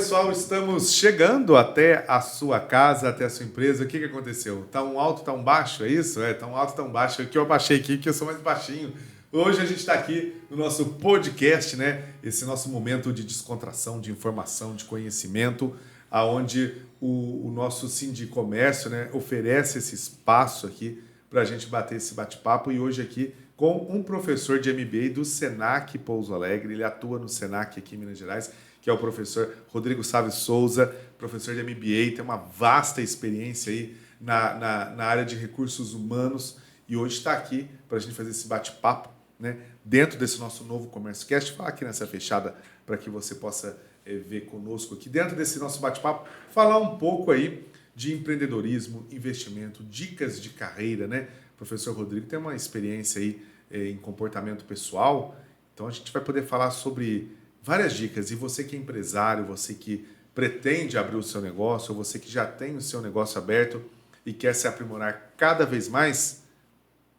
pessoal, estamos chegando até a sua casa, até a sua empresa. O que aconteceu? Tá um alto, tá um baixo, é isso? Tá um alto, tá um baixo. Que eu abaixei aqui, que eu sou mais baixinho. Hoje a gente está aqui no nosso podcast, né? Esse nosso momento de descontração, de informação, de conhecimento, aonde o nosso Sindicomércio, né, oferece esse espaço aqui para a gente bater esse bate-papo. E hoje aqui com um professor de MBA do Senac Pouso Alegre. Ele atua no Senac aqui em Minas Gerais, que é o professor Rodrigo Sávio Souza, professor de MBA, tem uma vasta experiência aí na área de recursos humanos e hoje está aqui para a gente fazer esse bate-papo, né, dentro desse nosso novo Comércio Cast, falar aqui nessa fechada para que você possa ver conosco aqui dentro desse nosso bate-papo, falar um pouco aí de empreendedorismo, investimento, dicas de carreira, né? O professor Rodrigo tem uma experiência aí em comportamento pessoal, então a gente vai poder falar sobre várias dicas. E você que é empresário, você que pretende abrir o seu negócio, ou você que já tem o seu negócio aberto e quer se aprimorar cada vez mais,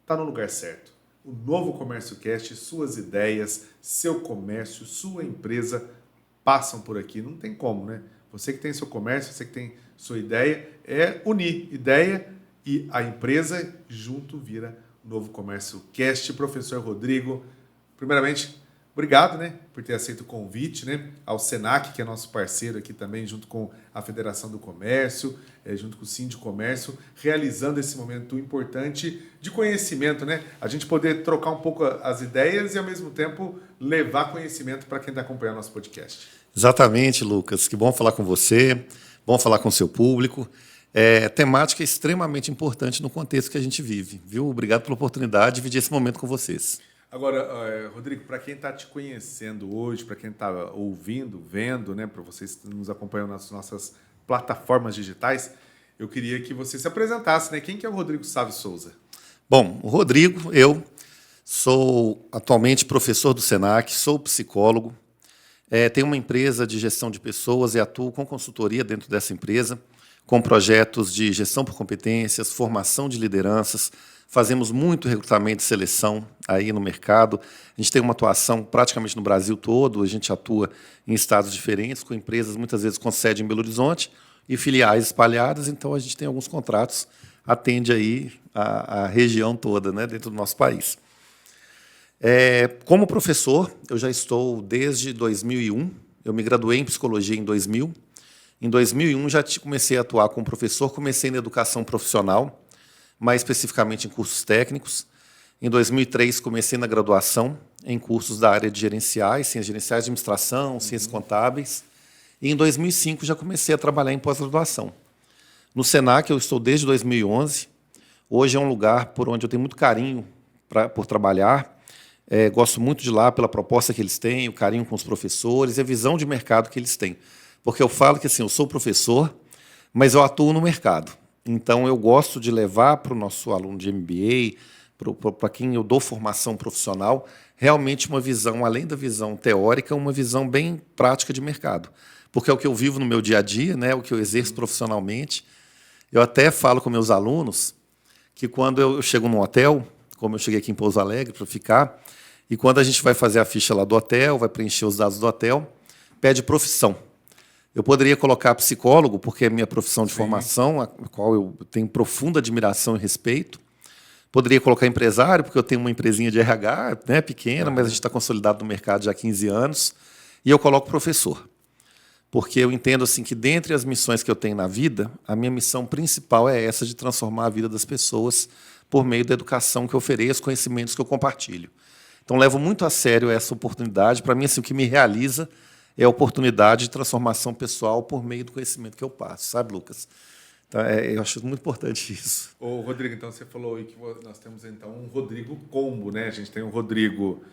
está no lugar certo. O novo Comércio Cast, suas ideias, seu comércio, sua empresa passam por aqui. Não tem como, né? Você que tem seu comércio, você que tem sua ideia, é unir ideia e a empresa junto vira o novo Comércio Cast. Professor Rodrigo, primeiramente, obrigado, né, por ter aceito o convite, né, ao Senac, que é nosso parceiro aqui também, junto com a Federação do Comércio, junto com o Sindicomércio, realizando esse momento importante de conhecimento, né, a gente poder trocar um pouco as ideias e, ao mesmo tempo, levar conhecimento para quem está acompanhando nosso podcast. Exatamente, Lucas. Que bom falar com você, bom falar com o seu público. Temática extremamente importante no contexto que a gente vive, viu? Obrigado pela oportunidade de dividir esse momento com vocês. Agora, Rodrigo, para quem está te conhecendo hoje, para quem está ouvindo, vendo, né, para vocês que nos acompanham nas nossas plataformas digitais, eu queria que você se apresentasse, né? Quem que é o Rodrigo Sávio Souza? Bom, o Rodrigo, eu sou atualmente professor do Senac, sou psicólogo, tenho uma empresa de gestão de pessoas e atuo com consultoria dentro dessa empresa, com projetos de gestão por competências, formação de lideranças. Fazemos muito recrutamento e seleção aí no mercado. A gente tem uma atuação praticamente no Brasil todo. A gente atua em estados diferentes, com empresas muitas vezes com sede em Belo Horizonte e filiais espalhadas. Então, a gente tem alguns contratos, atende aí a região toda, né, dentro do nosso país. Como professor, eu já estou desde 2001. Eu me graduei em psicologia em 2000. Em 2001, já comecei a atuar como professor. Comecei na educação profissional, mais especificamente em cursos técnicos. Em 2003, comecei na graduação em cursos da área de gerenciais, ciências gerenciais, administração, ciências contábeis. E em 2005, já comecei a trabalhar em pós-graduação. No Senac, eu estou desde 2011. Hoje é um lugar por onde eu tenho muito carinho por trabalhar. Gosto muito de lá pela proposta que eles têm, o carinho com os professores e a visão de mercado que eles têm. Porque eu falo que assim, eu sou professor, mas eu atuo no mercado. Então, eu gosto de levar para o nosso aluno de MBA, para quem eu dou formação profissional, realmente uma visão, além da visão teórica, uma visão bem prática de mercado. Porque é o que eu vivo no meu dia a dia, né, o que eu exerço profissionalmente. Eu até falo com meus alunos que quando eu chego num hotel, como eu cheguei aqui em Pouso Alegre para ficar, e quando a gente vai fazer a ficha lá do hotel, vai preencher os dados do hotel, pede profissão. Eu poderia colocar psicólogo, porque é minha profissão de formação, a qual eu tenho profunda admiração e respeito. Poderia colocar empresário, porque eu tenho uma empresinha de RH, né, pequena, mas a gente está consolidado no mercado já há 15 anos. E eu coloco professor, porque eu entendo assim, que, dentre as missões que eu tenho na vida, a minha missão principal é essa de transformar a vida das pessoas por meio da educação que eu ofereço, conhecimentos que eu compartilho. Então, levo muito a sério essa oportunidade. Para mim, assim, o que me realiza é a oportunidade de transformação pessoal por meio do conhecimento que eu passo, sabe, Lucas? Então, eu acho muito importante isso. Ô, Rodrigo, então você falou aí que nós temos então um Rodrigo combo, né? A gente tem o Rodrigo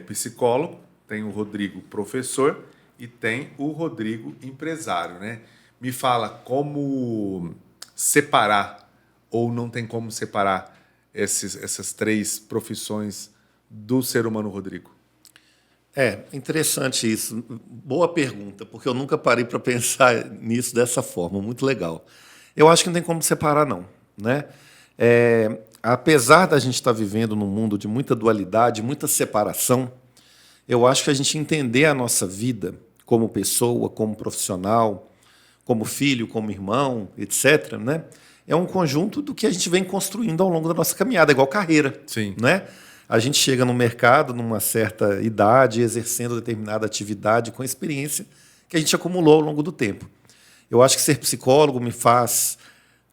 psicólogo, tem o Rodrigo professor e tem o Rodrigo empresário, né? Me fala como separar, ou não tem como separar essas três profissões do ser humano Rodrigo? Interessante isso. Boa pergunta, porque eu nunca parei para pensar nisso dessa forma. Muito legal. Eu acho que não tem como separar, não, né? Apesar da gente estar vivendo num mundo de muita dualidade, muita separação, eu acho que a gente entender a nossa vida como pessoa, como profissional, como filho, como irmão, etc., né? É um conjunto do que a gente vem construindo ao longo da nossa caminhada, igual carreira. Sim. Né? A gente chega no mercado numa certa idade, exercendo determinada atividade com experiência que a gente acumulou ao longo do tempo. Eu acho que ser psicólogo me faz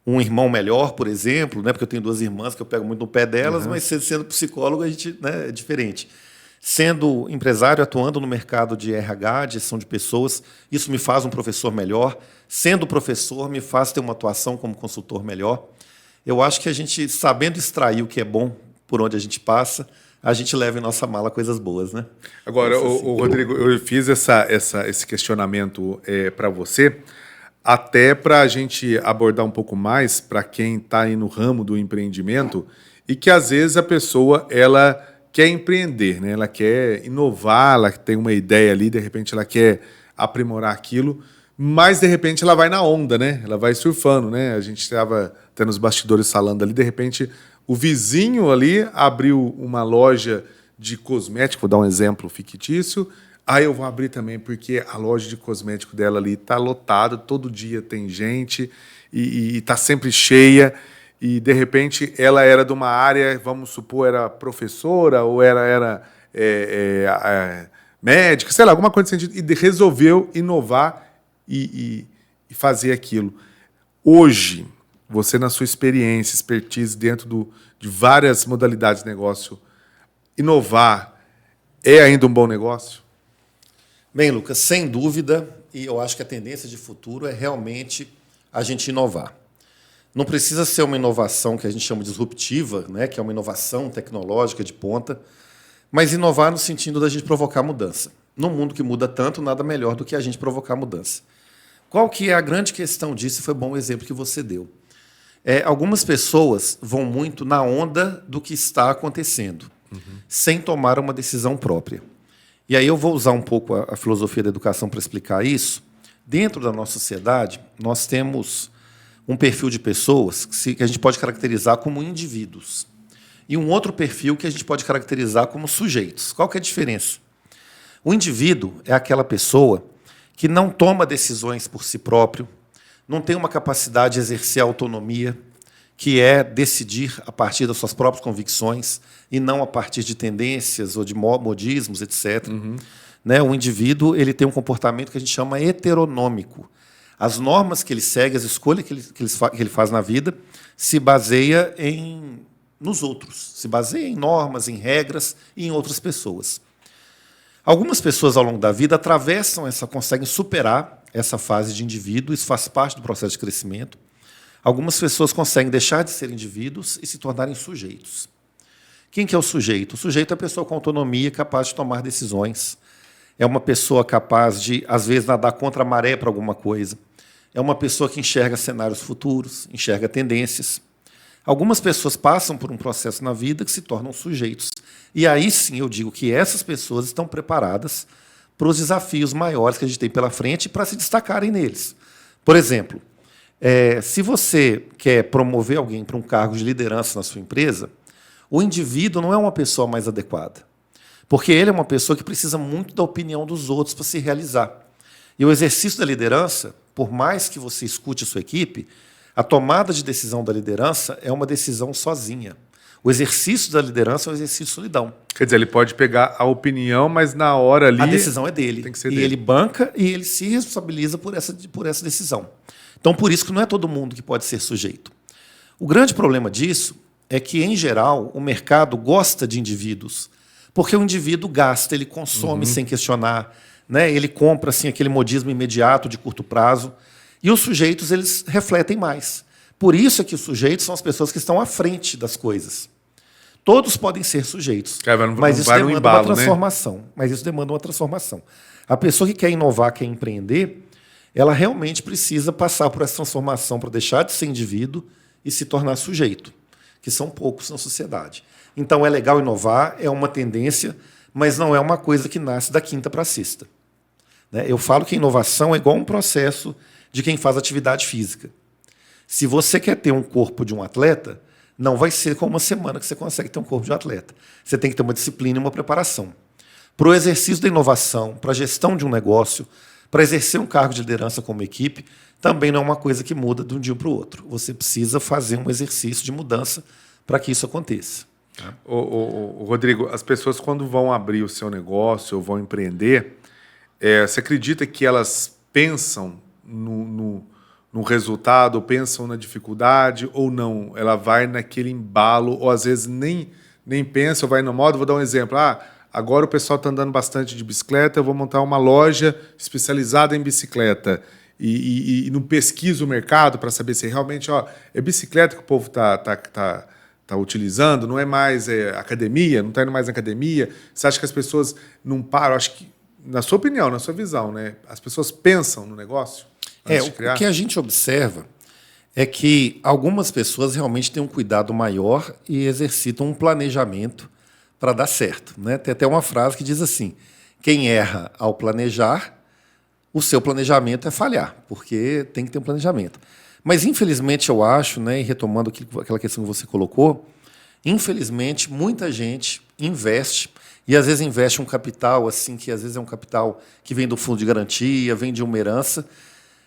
um irmão melhor, por exemplo, né? Porque eu tenho 2 irmãs que eu pego muito no pé delas, mas sendo psicólogo a gente, né, é diferente. Sendo empresário, atuando no mercado de RH, de gestão de pessoas, isso me faz um professor melhor. Sendo professor, me faz ter uma atuação como consultor melhor. Eu acho que a gente, sabendo extrair o que é bom por onde a gente passa, a gente leva em nossa mala coisas boas, né? Agora, o Rodrigo, eu fiz esse questionamento para você, até para a gente abordar um pouco mais para quem está aí no ramo do empreendimento e que, às vezes, a pessoa ela quer empreender, né? Ela quer inovar, ela tem uma ideia ali, de repente ela quer aprimorar aquilo, mas de repente ela vai na onda, né? Ela vai surfando, né? A gente estava tendo os bastidores falando ali, de repente o vizinho ali abriu uma loja de cosmético, vou dar um exemplo fictício, aí eu vou abrir também, porque a loja de cosmético dela ali está lotada, todo dia tem gente e está sempre cheia. E, de repente, ela era de uma área, vamos supor, era professora ou era médica, sei lá, alguma coisa nesse sentido, e resolveu inovar e fazer aquilo. Hoje, você, na sua experiência, expertise dentro de várias modalidades de negócio, inovar é ainda um bom negócio? Bem, Lucas, sem dúvida, e eu acho que a tendência de futuro é realmente a gente inovar. Não precisa ser uma inovação que a gente chama de disruptiva, né, que é uma inovação tecnológica de ponta, mas inovar no sentido da gente provocar mudança. Num mundo que muda tanto, nada melhor do que a gente provocar mudança. Qual que é a grande questão disso? Foi um bom exemplo que você deu. Algumas pessoas vão muito na onda do que está acontecendo, sem tomar uma decisão própria. E aí eu vou usar um pouco a filosofia da educação para explicar isso. Dentro da nossa sociedade, nós temos um perfil de pessoas que a gente pode caracterizar como indivíduos e um outro perfil que a gente pode caracterizar como sujeitos. Qual que é a diferença? O indivíduo é aquela pessoa que não toma decisões por si próprio, não tem uma capacidade de exercer autonomia, que é decidir a partir das suas próprias convicções e não a partir de tendências ou de modismos, etc. Né? O indivíduo ele tem um comportamento que a gente chama heteronômico. As normas que ele segue, as escolhas que ele faz na vida, se baseia nos outros, se baseia em normas, em regras e em outras pessoas. Algumas pessoas, ao longo da vida, conseguem superar essa fase de indivíduo, isso faz parte do processo de crescimento. Algumas pessoas conseguem deixar de ser indivíduos e se tornarem sujeitos. Quem que é o sujeito? O sujeito é a pessoa com autonomia, capaz de tomar decisões. É uma pessoa capaz de, às vezes, nadar contra a maré para alguma coisa. É uma pessoa que enxerga cenários futuros, enxerga tendências. Algumas pessoas passam por um processo na vida que se tornam sujeitos. E aí sim eu digo que essas pessoas estão preparadas para os desafios maiores que a gente tem pela frente e para se destacarem neles. Por exemplo, se você quer promover alguém para um cargo de liderança na sua empresa, o indivíduo não é uma pessoa mais adequada. Porque ele é uma pessoa que precisa muito da opinião dos outros para se realizar. E o exercício da liderança, por mais que você escute a sua equipe, a tomada de decisão da liderança é uma decisão sozinha. O exercício da liderança é um exercício de solidão. Quer dizer, ele pode pegar a opinião, mas na hora ali... A decisão é dele. Tem que ser e dele. Ele banca e ele se responsabiliza por essa decisão. Então, por isso que não é todo mundo que pode ser sujeito. O grande problema disso é que, em geral, o mercado gosta de indivíduos, porque o indivíduo gasta, ele consome sem questionar, né? Ele compra assim, aquele modismo imediato, de curto prazo, e os sujeitos eles refletem mais. Por isso é que os sujeitos são as pessoas que estão à frente das coisas. Todos podem ser sujeitos, mas isso demanda uma transformação. Né? Mas isso demanda uma transformação. A pessoa que quer inovar, quer empreender, ela realmente precisa passar por essa transformação para deixar de ser indivíduo e se tornar sujeito, que são poucos na sociedade. Então, é legal inovar, é uma tendência, mas não é uma coisa que nasce da quinta para a sexta. Né? Eu falo que a inovação é igual um processo de quem faz atividade física. Se você quer ter um corpo de um atleta, não vai ser com uma semana que você consegue ter um corpo de um atleta. Você tem que ter uma disciplina e uma preparação. para o exercício da inovação, para a gestão de um negócio, para exercer um cargo de liderança como equipe, também não é uma coisa que muda de um dia para o outro. Você precisa fazer um exercício de mudança para que isso aconteça. Rodrigo, as pessoas quando vão abrir o seu negócio ou vão empreender, você acredita que elas pensam no resultado, ou pensam na dificuldade, ou não? Ela vai naquele embalo, ou às vezes nem pensa, ou vai no modo. Vou dar um exemplo. Agora o pessoal está andando bastante de bicicleta, eu vou montar uma loja especializada em bicicleta. E não pesquiso o mercado para saber se realmente é bicicleta que o povo está utilizando, não é mais academia, não está indo mais na academia. Você acha que as pessoas não param? Acho que, na sua opinião, na sua visão, né, as pessoas pensam no negócio antes de criar? O que a gente observa é que algumas pessoas realmente têm um cuidado maior e exercitam um planejamento para dar certo, né? Tem até uma frase que diz assim: quem erra ao planejar, o seu planejamento é falhar, porque tem que ter um planejamento. Mas, infelizmente, eu acho, né, e retomando aquela questão que você colocou, infelizmente, muita gente investe, e às vezes investe um capital, assim, que às vezes é um capital que vem do fundo de garantia, vem de uma herança,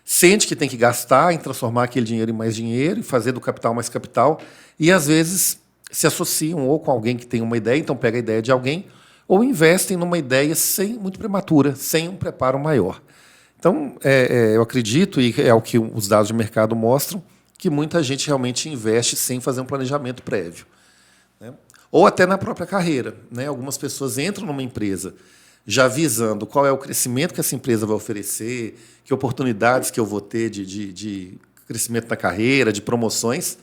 sente que tem que gastar em transformar aquele dinheiro em mais dinheiro, e fazer do capital mais capital, e às vezes se associam ou com alguém que tem uma ideia, então pega a ideia de alguém, ou investem numa ideia muito prematura, sem um preparo maior. Então, eu acredito, e é o que os dados de mercado mostram, que muita gente realmente investe sem fazer um planejamento prévio, né? Ou até na própria carreira, né? Algumas pessoas entram numa empresa já visando qual é o crescimento que essa empresa vai oferecer, que oportunidades que eu vou ter de crescimento na carreira, de promoções,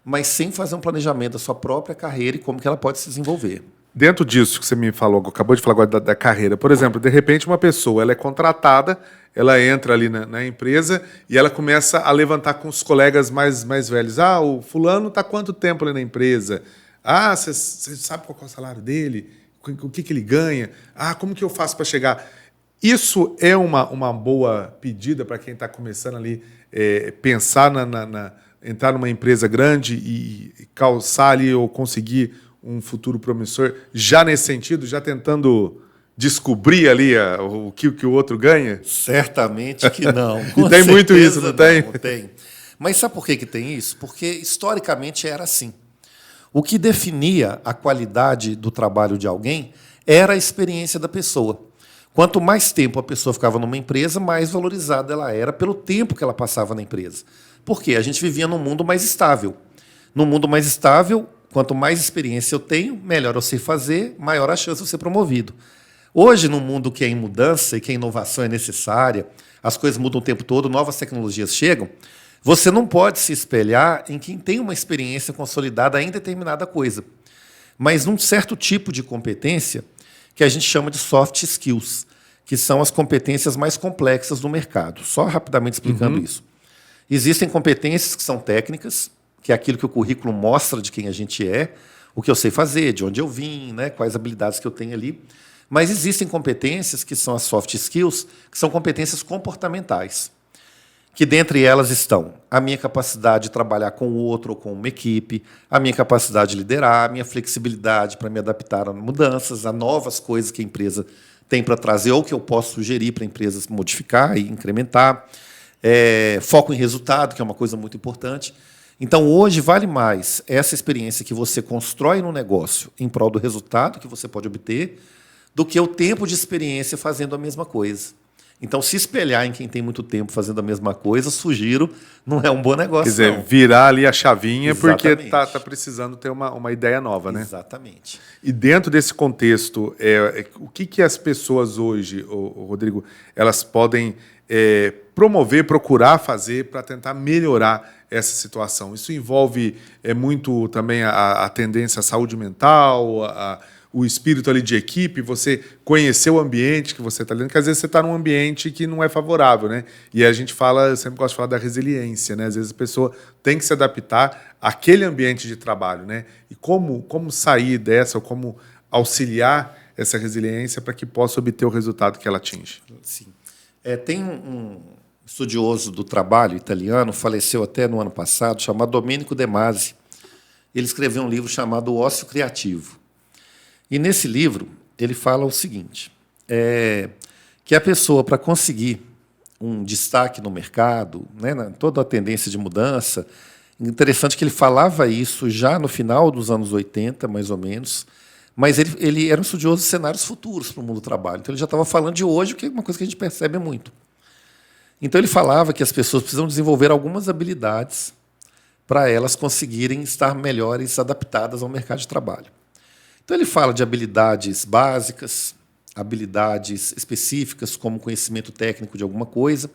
mas sem fazer um planejamento da sua própria carreira e como que ela pode se desenvolver. Dentro disso que você me falou, acabou de falar agora da carreira, por exemplo, de repente uma pessoa ela é contratada, ela entra ali na empresa e ela começa a levantar com os colegas mais velhos. O fulano está há quanto tempo ali na empresa? Você sabe qual é o salário dele? O que ele ganha? Como que eu faço para chegar? Isso é uma boa pedida para quem está começando ali, pensar entrar numa empresa grande e calçar ali ou conseguir um futuro promissor, já nesse sentido, já tentando descobrir ali o que o outro ganha? Certamente que não. E tem muito isso, não tem? Não, tem. Mas sabe por que tem isso? Porque, historicamente, era assim. O que definia a qualidade do trabalho de alguém era a experiência da pessoa. Quanto mais tempo a pessoa ficava numa empresa, mais valorizada ela era pelo tempo que ela passava na empresa. Por quê? A gente vivia num mundo mais estável. Num mundo mais estável, quanto mais experiência eu tenho, melhor eu sei fazer, maior a chance de eu ser promovido. Hoje, num mundo que é em mudança e que a inovação é necessária, as coisas mudam o tempo todo, novas tecnologias chegam, você não pode se espelhar em quem tem uma experiência consolidada em determinada coisa, mas num certo tipo de competência que a gente chama de soft skills, que são as competências mais complexas do mercado. Só rapidamente explicando isso. Existem competências que são técnicas, que é aquilo que o currículo mostra de quem a gente é, o que eu sei fazer, de onde eu vim, né, quais habilidades que eu tenho ali. Mas existem competências que são as soft skills, que são competências comportamentais, que dentre elas estão a minha capacidade de trabalhar com o outro ou com uma equipe, a minha capacidade de liderar, a minha flexibilidade para me adaptar a mudanças, a novas coisas que a empresa tem para trazer ou que eu posso sugerir para a empresa modificar e incrementar, foco em resultado, que é uma coisa muito importante. Então, hoje, vale mais essa experiência que você constrói no negócio em prol do resultado que você pode obter do que o tempo de experiência fazendo a mesma coisa. Então, se espelhar em quem tem muito tempo fazendo a mesma coisa, sugiro, não é um bom negócio. Quer dizer, não. Virar ali a chavinha. Exatamente. Porque tá precisando ter uma ideia nova, né? Exatamente. E dentro desse contexto, o que as pessoas hoje, Rodrigo, elas podem promover, procurar fazer para tentar melhorar essa situação? Isso envolve muito também a tendência à saúde mental, o espírito ali de equipe, você conhecer o ambiente que você está lidando, porque às vezes você está num ambiente que não é favorável, né? E a gente fala, eu sempre gosto de falar da resiliência, né? Às vezes a pessoa tem que se adaptar àquele ambiente de trabalho, né? E como sair dessa, ou como auxiliar essa resiliência para que possa obter o resultado que ela atinge. Sim. Tem um estudioso do trabalho italiano, faleceu até no ano passado, chamado Domenico De Masi. Ele escreveu um livro chamado O Ócio Criativo. E, nesse livro, ele fala o seguinte: que a pessoa, para conseguir um destaque no mercado, né, toda a tendência de mudança, interessante que ele falava isso já no final dos anos 80, mais ou menos, mas ele era um estudioso de cenários futuros para o mundo do trabalho. Então, ele já estava falando de hoje, que é uma coisa que a gente percebe muito. Então, ele falava que as pessoas precisam desenvolver algumas habilidades para elas conseguirem estar melhores adaptadas ao mercado de trabalho. Então, ele fala de habilidades básicas, habilidades específicas, como conhecimento técnico de alguma coisa,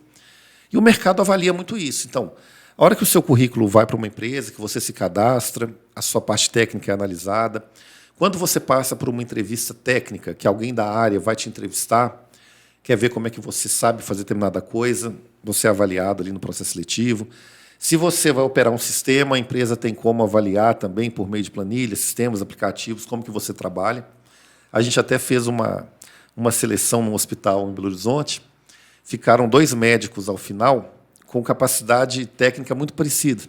e o mercado avalia muito isso. Então, a hora que o seu currículo vai para uma empresa, que você se cadastra, a sua parte técnica é analisada. Quando você passa por uma entrevista técnica, que alguém da área vai te entrevistar, quer ver como é que você sabe fazer determinada coisa, você é avaliado ali no processo seletivo. Se você vai operar um sistema, a empresa tem como avaliar também por meio de planilhas, sistemas, aplicativos, como que você trabalha. A gente até fez uma seleção num hospital em Belo Horizonte. Ficaram 2 médicos ao final com capacidade técnica muito parecida.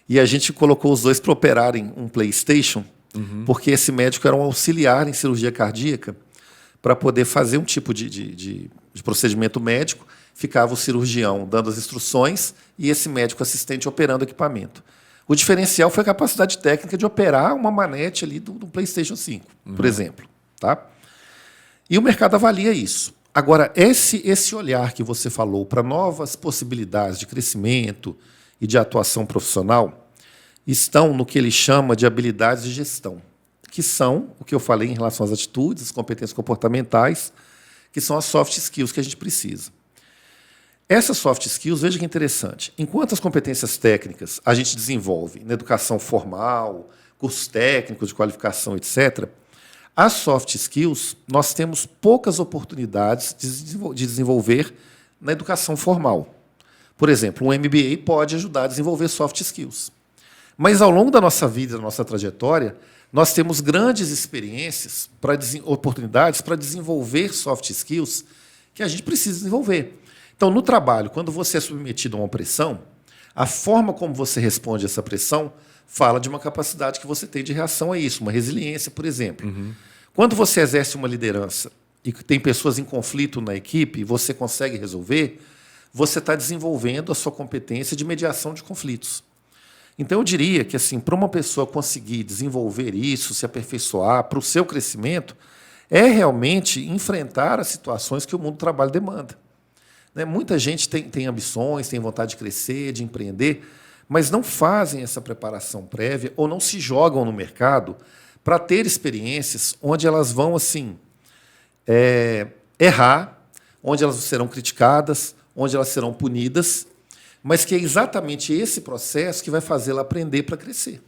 E a gente colocou os 2 para operarem um PlayStation, porque esse médico era um auxiliar em cirurgia cardíaca para poder fazer um tipo de procedimento médico. Ficava o cirurgião dando as instruções e esse médico assistente operando o equipamento. O diferencial foi a capacidade técnica de operar uma manete ali do PlayStation 5, por exemplo. Tá? E o mercado avalia isso. Agora, esse olhar que você falou para novas possibilidades de crescimento e de atuação profissional estão no que ele chama de habilidades de gestão, que são o que eu falei em relação às atitudes, as competências comportamentais, que são as soft skills que a gente precisa. Essas soft skills, veja que interessante, enquanto as competências técnicas a gente desenvolve na educação formal, cursos técnicos de qualificação, etc., as soft skills nós temos poucas oportunidades de desenvolver na educação formal. Por exemplo, um MBA pode ajudar a desenvolver soft skills. Mas, ao longo da nossa vida, da nossa trajetória, nós temos grandes experiências, oportunidades para desenvolver soft skills que a gente precisa desenvolver. Então, no trabalho, quando você é submetido a uma pressão, a forma como você responde a essa pressão fala de uma capacidade que você tem de reação a isso, uma resiliência, por exemplo. Quando você exerce uma liderança e tem pessoas em conflito na equipe e você consegue resolver, você está desenvolvendo a sua competência de mediação de conflitos. Então, eu diria que, assim, para uma pessoa conseguir desenvolver isso, se aperfeiçoar para o seu crescimento, é realmente enfrentar as situações que o mundo do trabalho demanda. Né? Muita gente tem ambições, tem vontade de crescer, de empreender, mas não fazem essa preparação prévia ou não se jogam no mercado para ter experiências onde elas vão assim errar, onde elas serão criticadas, onde elas serão punidas, mas que é exatamente esse processo que vai fazê-la aprender para crescer.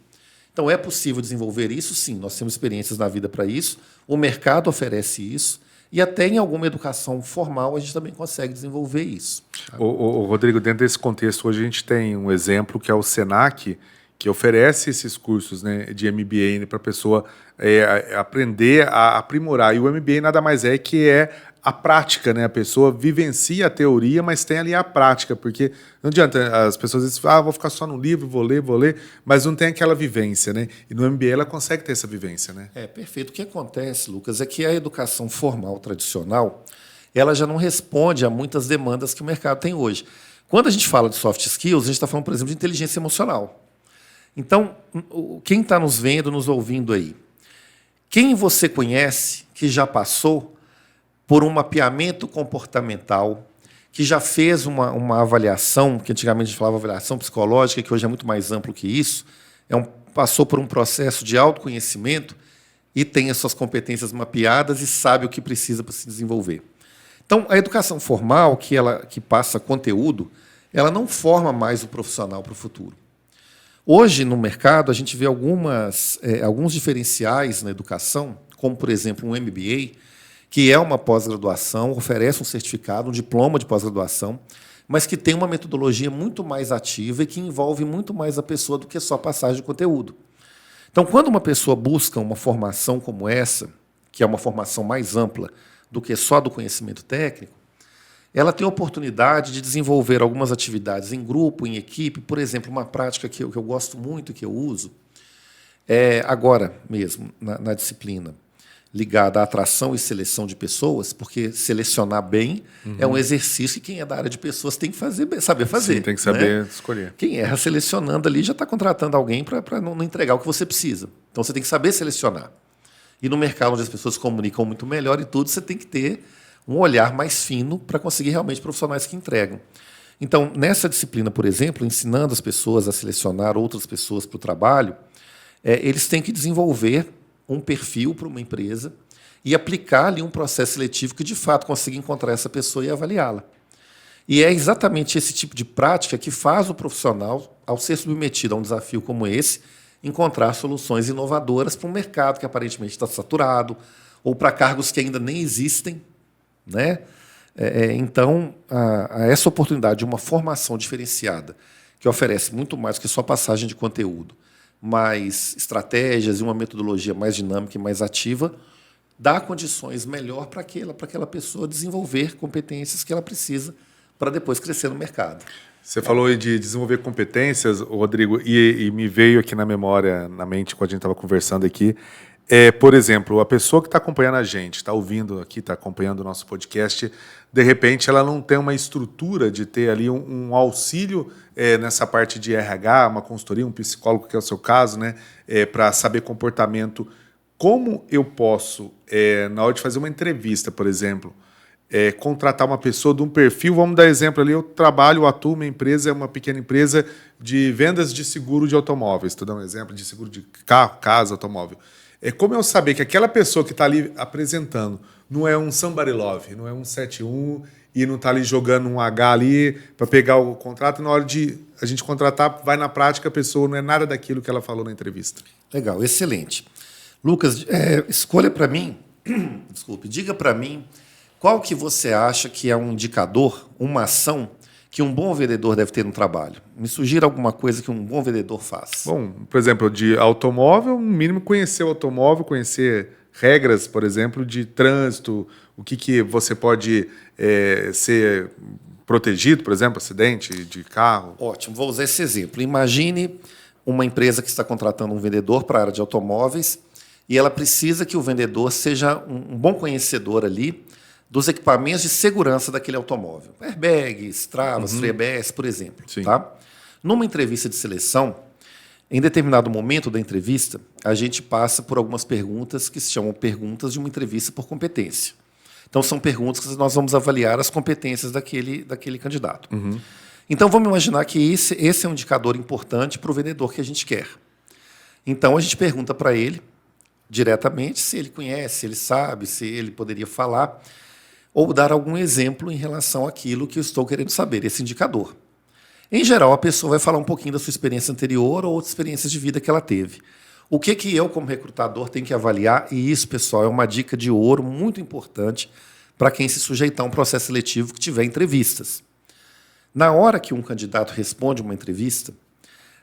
Então, é possível desenvolver isso? Sim, nós temos experiências na vida para isso, o mercado oferece isso, e até em alguma educação formal a gente também consegue desenvolver isso. O Rodrigo, dentro desse contexto, hoje a gente tem um exemplo que é o Senac, que oferece esses cursos, né, de MBA para a pessoa aprender a aprimorar. E o MBA nada mais é que a prática, né? A pessoa vivencia a teoria, mas tem ali a prática, porque não adianta, as pessoas dizem, vou ficar só no livro, vou ler, mas não tem aquela vivência, né? E no MBA ela consegue ter essa vivência, né? Perfeito. O que acontece, Lucas, é que a educação formal tradicional, ela já não responde a muitas demandas que o mercado tem hoje. Quando a gente fala de soft skills, a gente está falando, por exemplo, de inteligência emocional. Então, quem está nos vendo, nos ouvindo aí, quem você conhece que já passou por um mapeamento comportamental, que já fez uma avaliação, que antigamente a gente falava avaliação psicológica, que hoje é muito mais amplo que isso, passou por um processo de autoconhecimento e tem as suas competências mapeadas e sabe o que precisa para se desenvolver. Então, a educação formal, que passa conteúdo, ela não forma mais o profissional para o futuro. Hoje, no mercado, a gente vê alguns diferenciais na educação, como, por exemplo, um MBA, que é uma pós-graduação, oferece um certificado, um diploma de pós-graduação, mas que tem uma metodologia muito mais ativa e que envolve muito mais a pessoa do que só passagem de conteúdo. Então, quando uma pessoa busca uma formação como essa, que é uma formação mais ampla do que só do conhecimento técnico, ela tem a oportunidade de desenvolver algumas atividades em grupo, em equipe. Por exemplo, uma prática que eu gosto muito, que eu uso, agora mesmo, na disciplina, ligada à atração e seleção de pessoas, porque selecionar bem é um exercício que quem é da área de pessoas tem que saber fazer. Sim, tem que saber, né? escolher. Quem erra selecionando ali já está contratando alguém para não entregar o que você precisa. Então você tem que saber selecionar. E no mercado onde as pessoas comunicam muito melhor e tudo, você tem que ter um olhar mais fino para conseguir realmente profissionais que entregam. Então, nessa disciplina, por exemplo, ensinando as pessoas a selecionar outras pessoas para o trabalho, eles têm que desenvolver um perfil para uma empresa e aplicar ali um processo seletivo que, de fato, consiga encontrar essa pessoa e avaliá-la. E é exatamente esse tipo de prática que faz o profissional, ao ser submetido a um desafio como esse, encontrar soluções inovadoras para um mercado que aparentemente está saturado ou para cargos que ainda nem existem, né? Então, essa oportunidade de uma formação diferenciada, que oferece muito mais que só passagem de conteúdo, mais estratégias e uma metodologia mais dinâmica e mais ativa, dá condições melhor para aquela pessoa desenvolver competências que ela precisa para depois crescer no mercado. Você falou de desenvolver competências, Rodrigo, e me veio aqui na memória, na mente, quando a gente estava conversando aqui. Por exemplo, a pessoa que está acompanhando a gente, está ouvindo aqui, está acompanhando o nosso podcast, de repente ela não tem uma estrutura de ter ali um auxílio nessa parte de RH, uma consultoria, um psicólogo, que é o seu caso, né, para saber comportamento. Como eu posso, na hora de fazer uma entrevista, por exemplo, contratar uma pessoa de um perfil, vamos dar exemplo ali, eu atuo, minha empresa é uma pequena empresa de vendas de seguro de automóveis, estou dando um exemplo de seguro de carro, casa, automóvel. Como eu saber que aquela pessoa que está ali apresentando não é um somebody love, não é um 71 e não está ali jogando um H ali para pegar o contrato, e na hora de a gente contratar, vai na prática, a pessoa não é nada daquilo que ela falou na entrevista. Legal, excelente. Lucas, escolha para mim, desculpe, diga para mim qual que você acha que é um indicador, uma ação que um bom vendedor deve ter no trabalho. Me sugira alguma coisa que um bom vendedor faz. Bom, por exemplo, de automóvel, no mínimo conhecer o automóvel, conhecer regras, por exemplo, de trânsito, o que você pode ser protegido, por exemplo, acidente de carro. Ótimo, vou usar esse exemplo. Imagine uma empresa que está contratando um vendedor para a área de automóveis e ela precisa que o vendedor seja um bom conhecedor ali dos equipamentos de segurança daquele automóvel. Airbags, travas, freio ABS, por exemplo. Tá? Numa entrevista de seleção, em determinado momento da entrevista, a gente passa por algumas perguntas que se chamam perguntas de uma entrevista por competência. Então, são perguntas que nós vamos avaliar as competências daquele candidato. Então, vamos imaginar que esse é um indicador importante para o vendedor que a gente quer. Então, a gente pergunta para ele, diretamente, se ele conhece, se ele sabe, se ele poderia falar, ou dar algum exemplo em relação àquilo que eu estou querendo saber, esse indicador. Em geral, a pessoa vai falar um pouquinho da sua experiência anterior ou outras experiências de vida que ela teve. O que eu, como recrutador, tenho que avaliar, e isso, pessoal, é uma dica de ouro muito importante para quem se sujeitar a um processo seletivo que tiver entrevistas. Na hora que um candidato responde uma entrevista,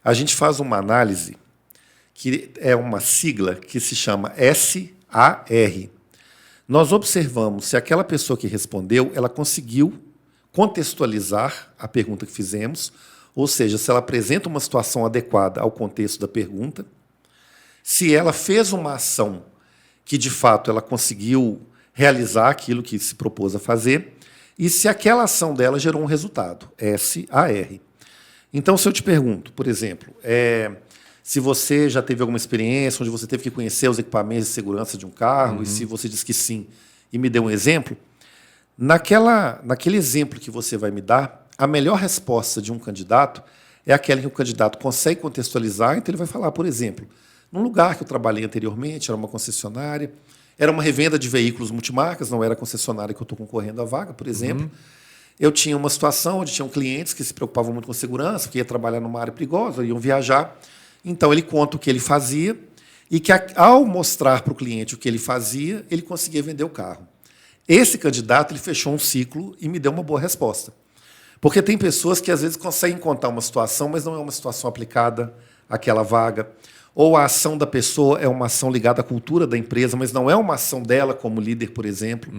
a gente faz uma análise que é uma sigla que se chama SAR. Nós observamos se aquela pessoa que respondeu, ela conseguiu contextualizar a pergunta que fizemos, ou seja, se ela apresenta uma situação adequada ao contexto da pergunta, se ela fez uma ação que, de fato, ela conseguiu realizar aquilo que se propôs a fazer, e se aquela ação dela gerou um resultado, SAR. Então, se eu te pergunto, por exemplo, se você já teve alguma experiência onde você teve que conhecer os equipamentos de segurança de um carro, e se você diz que sim, e me deu um exemplo, naquele exemplo que você vai me dar, a melhor resposta de um candidato é aquela que o candidato consegue contextualizar, então ele vai falar, por exemplo, num lugar que eu trabalhei anteriormente, era uma concessionária, era uma revenda de veículos multimarcas, não era a concessionária que eu estou concorrendo à vaga, por exemplo. Eu tinha uma situação onde tinham clientes que se preocupavam muito com segurança, que ia trabalhar numa área perigosa, iam viajar. Então, ele conta o que ele fazia e que, ao mostrar para o cliente o que ele fazia, ele conseguia vender o carro. Esse candidato ele fechou um ciclo e me deu uma boa resposta. Porque tem pessoas que, às vezes, conseguem contar uma situação, mas não é uma situação aplicada àquela vaga. Ou a ação da pessoa é uma ação ligada à cultura da empresa, mas não é uma ação dela como líder, por exemplo.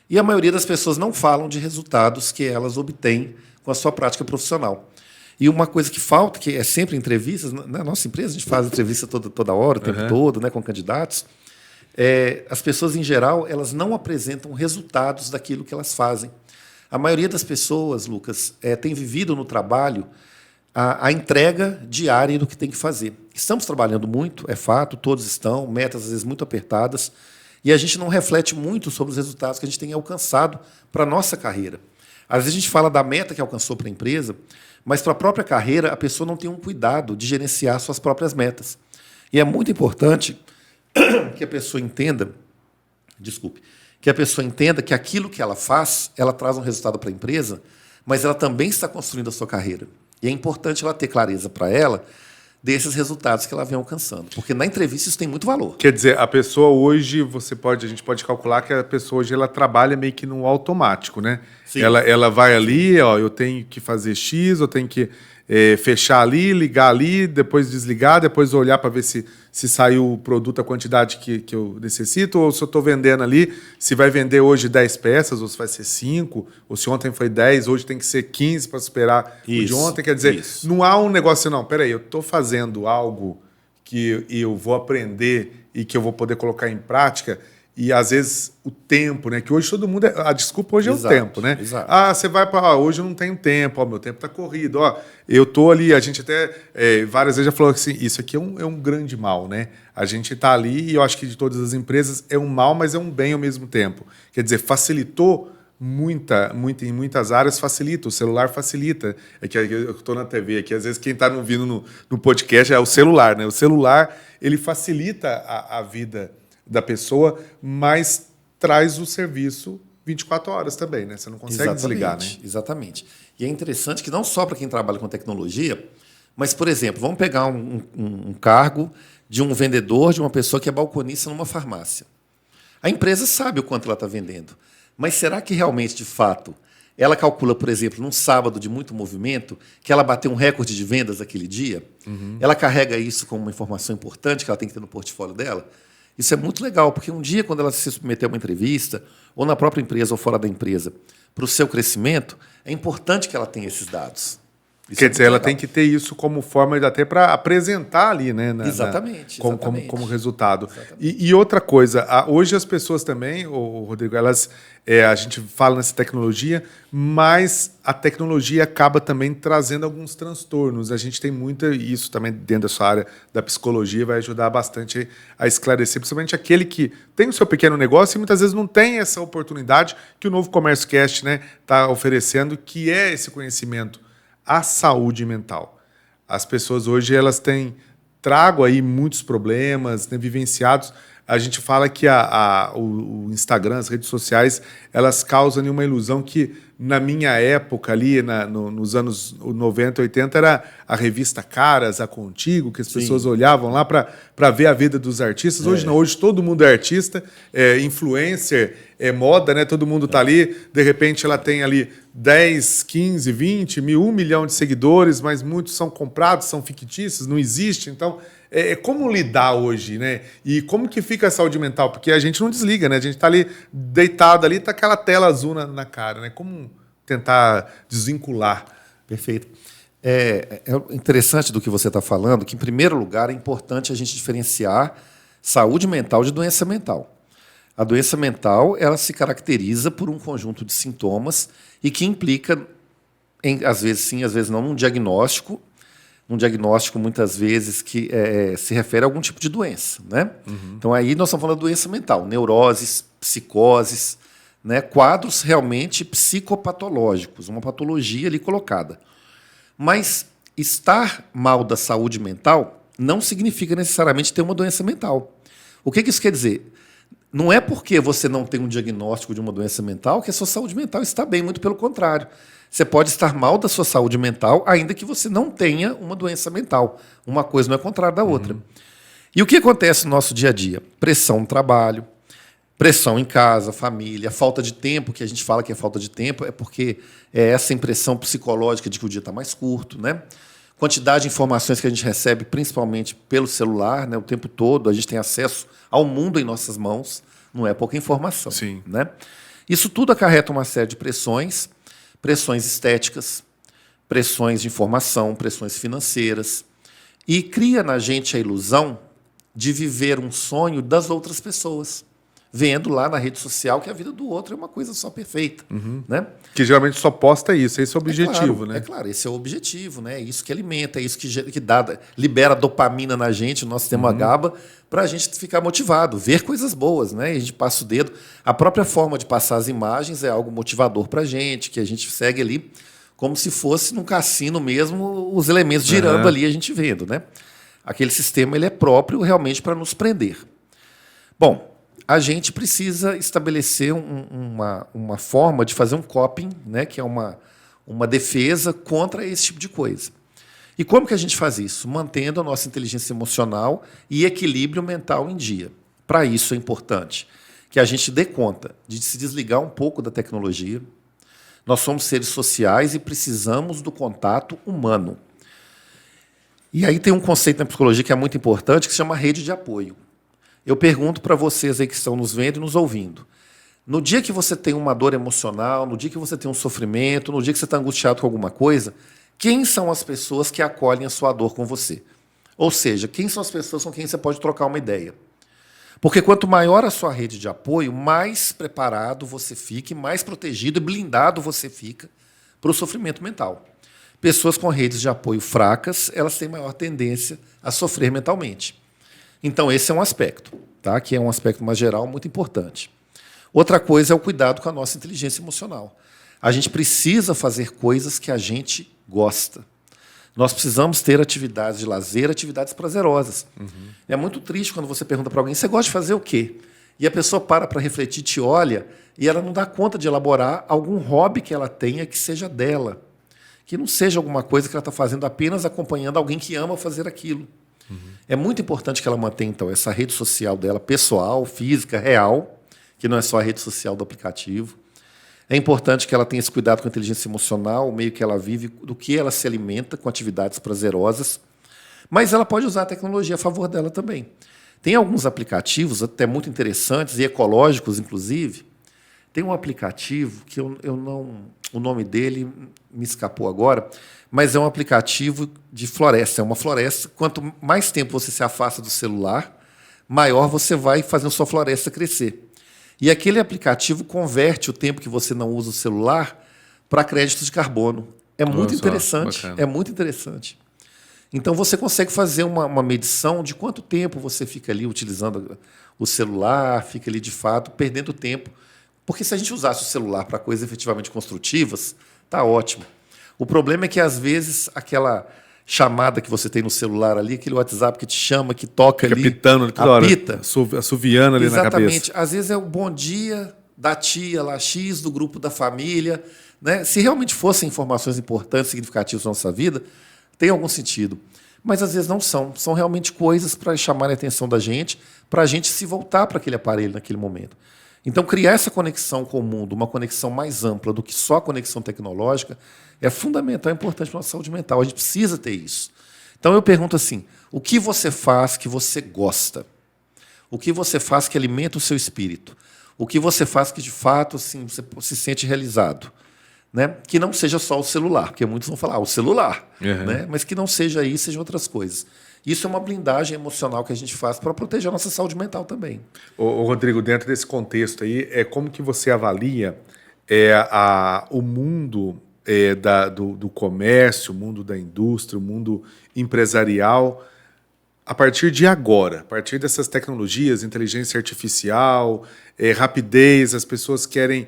E a maioria das pessoas não falam de resultados que elas obtêm com a sua prática profissional. E uma coisa que falta, que é sempre entrevistas, na nossa empresa a gente faz entrevista toda hora, o tempo todo, né, com candidatos, As pessoas, em geral, elas não apresentam resultados daquilo que elas fazem. A maioria das pessoas, Lucas, tem vivido no trabalho a entrega diária do que tem que fazer. Estamos trabalhando muito, é fato, todos estão, metas às vezes muito apertadas, e a gente não reflete muito sobre os resultados que a gente tem alcançado para a nossa carreira. Às vezes a gente fala da meta que alcançou para a empresa, mas para a própria carreira a pessoa não tem um cuidado de gerenciar suas próprias metas. E é muito importante que a pessoa entenda, que aquilo que ela faz, ela traz um resultado para a empresa, mas ela também está construindo a sua carreira. E é importante ela ter clareza para ela desses resultados que ela vem alcançando. Porque na entrevista isso tem muito valor. Quer dizer, a pessoa hoje, a gente pode calcular que a pessoa hoje ela trabalha meio que no automático, né? Sim. Ela vai ali, ó, eu tenho que fazer X, eu tenho que fechar ali, ligar ali, depois desligar, depois olhar para ver se saiu o produto, a quantidade que eu necessito, ou se eu estou vendendo ali, se vai vender hoje 10 peças, ou se vai ser 5, ou se ontem foi 10, hoje tem que ser 15 para superar o de ontem. Quer dizer, não há um negócio, não, peraí, eu estou fazendo algo que eu vou aprender e que eu vou poder colocar em prática. E, às vezes, o tempo, né? Que hoje todo mundo... A desculpa hoje é o tempo, né? Exato. Você vai para... hoje eu não tenho tempo, meu tempo está corrido. Eu estou ali, a gente até várias vezes já falou assim, isso aqui é um grande mal, né? A gente está ali e eu acho que de todas as empresas é um mal, mas é um bem ao mesmo tempo. Quer dizer, facilitou em muitas áreas, facilita. O celular facilita. É que eu estou na TV aqui, às vezes quem está ouvindo no podcast é o celular, né? O celular, ele facilita a vida da pessoa, mas traz o serviço 24 horas também, né? Você não consegue desligar, né? Exatamente. E é interessante que não só para quem trabalha com tecnologia, mas, por exemplo, vamos pegar um cargo de um vendedor, de uma pessoa que é balconista numa farmácia. A empresa sabe o quanto ela está vendendo, mas será que realmente, de fato, ela calcula, por exemplo, num sábado de muito movimento, que ela bateu um recorde de vendas aquele dia? Uhum. Ela carrega isso como uma informação importante que ela tem que ter no portfólio dela? Isso é muito legal, porque um dia, quando ela se submeter a uma entrevista, ou na própria empresa ou fora da empresa, para o seu crescimento, é importante que ela tenha esses dados. Quer dizer, ela tem que ter isso como forma até para apresentar ali, né? Exatamente. Como resultado. E outra coisa, hoje as pessoas também, Rodrigo, elas, a gente fala nessa tecnologia, mas a tecnologia acaba também trazendo alguns transtornos. A gente tem isso também dentro da sua área da psicologia, vai ajudar bastante a esclarecer, principalmente aquele que tem o seu pequeno negócio e muitas vezes não tem essa oportunidade que o Novo Comércio Cast, né, está oferecendo, que é esse conhecimento. A saúde mental. As pessoas hoje elas trago aí muitos problemas, né, vivenciados. A gente fala que o Instagram, as redes sociais, elas causam uma ilusão que, na minha época, ali, nos anos 90, 80, era a revista Caras, a Contigo, que as pessoas olhavam lá para ver a vida dos artistas. Hoje não, hoje todo mundo é artista, influencer, moda, né? Todo mundo está ali, de repente ela tem ali 10, 15, 20 mil, 1 milhão de seguidores, mas muitos são comprados, são fictícios, não existe. Então, como lidar hoje, né? E como que fica a saúde mental? Porque a gente não desliga, né? A gente está ali deitado ali, tá aquela tela azul na cara, né? Como tentar desvincular? Perfeito. É interessante do que você está falando, que, em primeiro lugar, é importante a gente diferenciar saúde mental de doença mental. A doença mental, ela se caracteriza por um conjunto de sintomas e que implica, às vezes sim, às vezes não, num diagnóstico muitas vezes que se refere a algum tipo de doença, né? Uhum. Então aí nós estamos falando da doença mental, neuroses, psicoses, né? Quadros realmente psicopatológicos, uma patologia ali colocada. Mas estar mal da saúde mental não significa necessariamente ter uma doença mental. O que isso quer dizer? Não é porque você não tem um diagnóstico de uma doença mental que a sua saúde mental está bem, muito pelo contrário. Você pode estar mal da sua saúde mental, ainda que você não tenha uma doença mental. Uma coisa não é contrária da outra. Uhum. E o que acontece no nosso dia a dia? Pressão no trabalho, pressão em casa, família, falta de tempo, que a gente fala que é falta de tempo, é porque é essa impressão psicológica de que o dia está mais curto, né? Quantidade de informações que a gente recebe, principalmente pelo celular, né? O tempo todo, a gente tem acesso ao mundo em nossas mãos, não é pouca informação. Sim. Né? Isso tudo acarreta uma série de pressões estéticas, pressões de informação, pressões financeiras, e cria na gente a ilusão de viver um sonho das outras pessoas, vendo lá na rede social que a vida do outro é uma coisa só perfeita. Né? Que geralmente só posta isso, esse é o objetivo, né? É claro, esse é o objetivo, né? É isso que alimenta, é isso que dá, libera dopamina na gente, o nosso sistema GABA, para a gente ficar motivado, ver coisas boas, né? E a gente passa o dedo. A própria forma de passar as imagens é algo motivador para a gente, que a gente segue ali como se fosse num cassino mesmo, os elementos girando ali, a gente vendo, né? Aquele sistema ele é próprio realmente para nos prender. Bom, a gente precisa estabelecer uma forma de fazer um coping, né, que é uma defesa contra esse tipo de coisa. E como que a gente faz isso? Mantendo a nossa inteligência emocional e equilíbrio mental em dia. Para isso é importante que a gente dê conta de se desligar um pouco da tecnologia. Nós somos seres sociais e precisamos do contato humano. E aí tem um conceito na psicologia que é muito importante, que se chama rede de apoio. Eu pergunto para vocês aí que estão nos vendo e nos ouvindo. No dia que você tem uma dor emocional, no dia que você tem um sofrimento, no dia que você está angustiado com alguma coisa, quem são as pessoas que acolhem a sua dor com você? Ou seja, quem são as pessoas com quem você pode trocar uma ideia? Porque quanto maior a sua rede de apoio, mais preparado você fica, mais protegido e blindado você fica para o sofrimento mental. Pessoas com redes de apoio fracas, elas têm maior tendência a sofrer mentalmente. Então, esse é um aspecto, tá? Que é um aspecto mais geral muito importante. Outra coisa é o cuidado com a nossa inteligência emocional. A gente precisa fazer coisas que a gente gosta. Nós precisamos ter atividades de lazer, atividades prazerosas. É muito triste quando você pergunta para alguém, você gosta de fazer o quê? E a pessoa para refletir, te olha, e ela não dá conta de elaborar algum hobby que ela tenha que seja dela. Que não seja alguma coisa que ela está fazendo apenas acompanhando alguém que ama fazer aquilo. É muito importante que ela mantenha, então, essa rede social dela, pessoal, física, real, que não é só a rede social do aplicativo. É importante que ela tenha esse cuidado com a inteligência emocional, o meio que ela vive, do que ela se alimenta com atividades prazerosas. Mas ela pode usar a tecnologia a favor dela também. Tem alguns aplicativos até muito interessantes e ecológicos, inclusive. Tem um aplicativo que eu não... O nome dele me escapou agora, mas é um aplicativo de floresta. É uma floresta. Quanto mais tempo você se afasta do celular, maior você vai fazendo sua floresta crescer. E aquele aplicativo converte o tempo que você não usa o celular para crédito de carbono. É muito interessante. É muito interessante. Então, você consegue fazer uma medição de quanto tempo você fica ali utilizando o celular, fica ali, de fato, perdendo tempo. Porque se a gente usasse o celular para coisas efetivamente construtivas, está ótimo. O problema é que, às vezes, aquela chamada que você tem no celular ali, aquele WhatsApp que te chama, que toca ali, apitando toda hora, apita, assoviando ali na cabeça. Exatamente. Às vezes é o bom dia da tia lá, X, do grupo da família. Né? Se realmente fossem informações importantes, significativas na nossa vida, tem algum sentido. Mas, às vezes, não são. São realmente coisas para chamarem a atenção da gente, para a gente se voltar para aquele aparelho naquele momento. Então, criar essa conexão com o mundo, uma conexão mais ampla do que só a conexão tecnológica, é fundamental, é importante para a nossa saúde mental. A gente precisa ter isso. Então, eu pergunto assim, o que você faz que você gosta? O que você faz que alimenta o seu espírito? O que você faz que, de fato, assim, você se sente realizado? Né? Que não seja só o celular, porque muitos vão falar, o celular, né? Mas que não seja isso, sejam outras coisas. Isso é uma blindagem emocional que a gente faz para proteger a nossa saúde mental também. Ô, Rodrigo, dentro desse contexto aí, como que você avalia o mundo do comércio, o mundo da indústria, o mundo empresarial, a partir de agora, a partir dessas tecnologias, inteligência artificial, rapidez, as pessoas querem...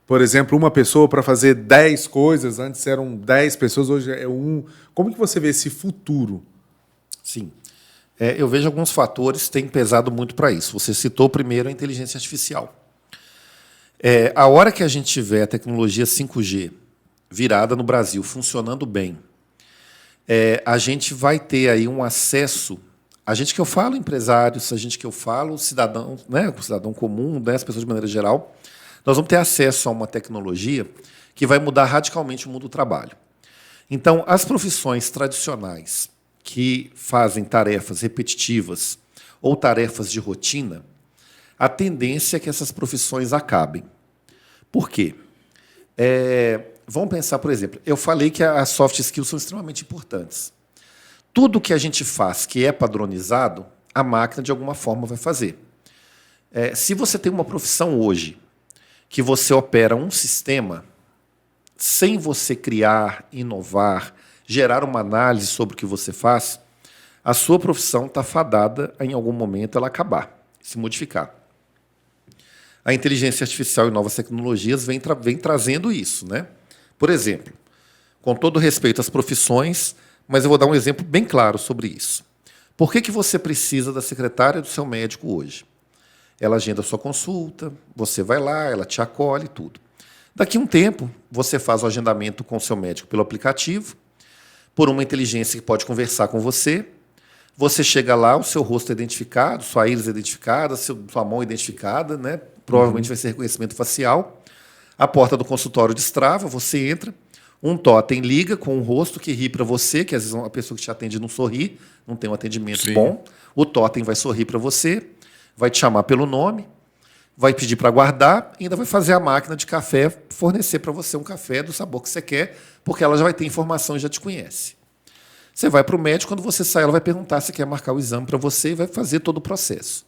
por exemplo, uma pessoa para fazer 10 coisas, antes eram 10 pessoas, hoje é um. Como que você vê esse futuro? Sim. Eu vejo alguns fatores que têm pesado muito para isso. Você citou primeiro a inteligência artificial. A hora que a gente tiver a tecnologia 5G virada no Brasil, funcionando bem, a gente vai ter aí um acesso... A gente que eu falo empresários, a gente que eu falo cidadão, né, o cidadão comum, né, as pessoas de maneira geral... Nós vamos ter acesso a uma tecnologia que vai mudar radicalmente o mundo do trabalho. Então, as profissões tradicionais que fazem tarefas repetitivas ou tarefas de rotina, a tendência é que essas profissões acabem. Por quê? Vamos pensar, por exemplo, eu falei que as soft skills são extremamente importantes. tudo que a gente faz que é padronizado, a máquina, de alguma forma, vai fazer. Se você tem uma profissão hoje que você opera um sistema sem você criar, inovar, gerar uma análise sobre o que você faz, a sua profissão está fadada a, em algum momento, ela acabar, se modificar. A inteligência artificial e novas tecnologias vêm trazendo isso, né? Por exemplo, com todo respeito às profissões, mas eu vou dar um exemplo bem claro sobre isso. Por que você precisa da secretária do seu médico hoje? Ela agenda a sua consulta, você vai lá, ela te acolhe e tudo. Daqui a um tempo, você faz o agendamento com o seu médico pelo aplicativo, por uma inteligência que pode conversar com você. Você chega lá, o seu rosto é identificado, sua íris é identificada, sua mão é identificada, né? Provavelmente vai ser reconhecimento facial. A porta do consultório destrava, você entra, um totem liga com um rosto que ri para você, que às vezes a pessoa que te atende não sorri, não tem um atendimento bom. O totem vai sorrir para você, vai te chamar pelo nome, vai pedir para guardar e ainda vai fazer a máquina de café fornecer para você um café do sabor que você quer, porque ela já vai ter informação e já te conhece. Você vai para o médico, quando você sai, ela vai perguntar se quer marcar o exame para você e vai fazer todo o processo.